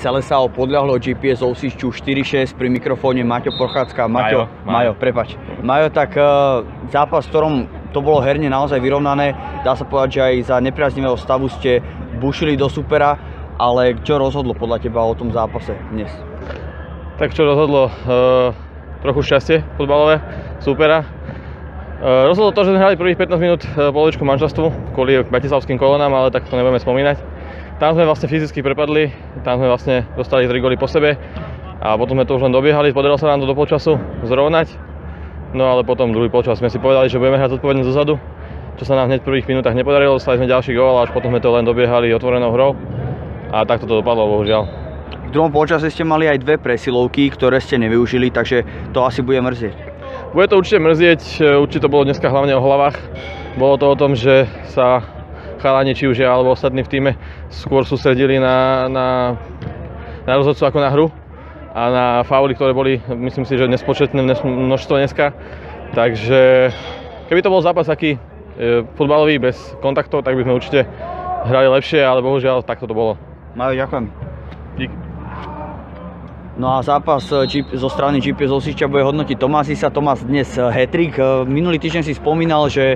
celé sa podľahlo GPS Ovsišťu 4-6, pri mikrofóne Maťo Prochádzka. Majo, prepač. Majo, tak zápas, v ktorom to bolo herne naozaj vyrovnané, dá sa povedať, že aj za nepriaznivého stavu ste bušili do supera, ale čo rozhodlo podľa teba o tom zápase dnes? Tak čo rozhodlo? Trochu šťastie futbalové supera. Rozhodlo to, že sme hrali prvých 15 minút polovičku manželstvu kvôli bratislavským kolónám, ale tak to nebudeme spomínať. Tam sme vlastne fyzicky prepadli, tam sme vlastne dostali 3 góly po sebe a potom sme to už len dobiehali, podarilo sa nám to do polčasu zrovnať. No ale potom druhý polčas sme si povedali, že budeme hrať zodpovedne zozadu, čo sa nám hneď v prvých minútach nepodarilo, dostali sme ďalší gól a až potom sme to len dobiehali otvorenou hrou a takto to dopadlo, bohužiaľ. V druhom polčase ste mali aj 2 presilovky, ktoré ste nevyužili, takže to asi bude mrzieť. Bude to určite mrzieť, určite to bolo dneska hlavne o hlavách. Bolo to o tom, že sa chalani, či už ja alebo ostatní v týme, skôr sústredili na rozhodcu ako na hru a na fauly, ktoré boli, myslím si, že nespočetné množstvo dneska. Takže keby to bol zápas taký futbalový bez kontaktov, tak by sme určite hrali lepšie, ale bohužiaľ takto to bolo. Majo, ďakujem. Dík. No a zápas zo strany GPS Ovsišťa bude hodnotiť Tomás Isa. Tomás, dnes hat-trick. Minulý týždeň si spomínal, že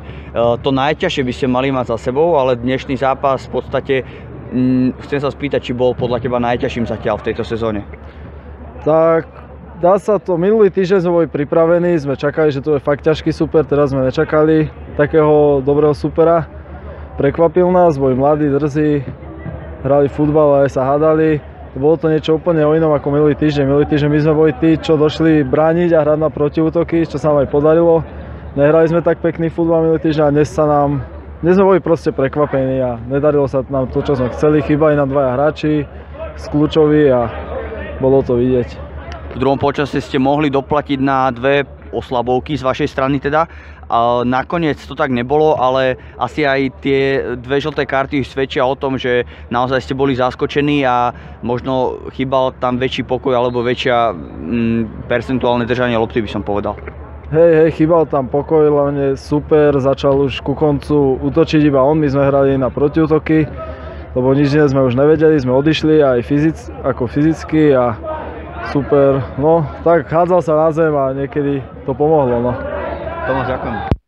to najťažšie by ste mali mať za sebou, ale dnešný zápas v podstate chcem sa spýtať, či bol podľa teba najťažším zatiaľ v tejto sezóne. Tak dá sa to, minulý týždeň sme boli pripravení, sme čakali, že to je fakt ťažký super, teraz sme nečakali takého dobrého supera. Prekvapil nás, boli mladí, drzí, hrali futbal a aj sa hádali. Bolo to niečo úplne o inom ako minulý týždeň. Minulý týždeň my sme boli tí, čo došli brániť a hrať na protiútoky, čo sa nám aj podarilo. Nehrali sme tak pekný futbal minulý týždeň a dnes sme boli proste prekvapení a nedarilo sa nám to, čo sme chceli. Chýbali nám 2 hráči z kľúčoví a bolo to vidieť. V druhom počase ste mohli doplatiť na 2 oslabovky z vašej strany teda. Nakoniec to tak nebolo, ale asi aj tie 2 žlté karty svedčia o tom, že naozaj ste boli zaskočení a možno chýbal tam väčší pokoj alebo väčšia percentuálne držanie lopty, by som povedal. Hej, chýbal tam pokoj, hlavne super, začal už ku koncu útočiť iba on, my sme hrali na protiútoky, lebo nič dnes sme už nevedeli, sme odišli aj fyzicky a super, no tak hádzal sa na zem a niekedy to pomohlo, no. Tomás, ďakujem.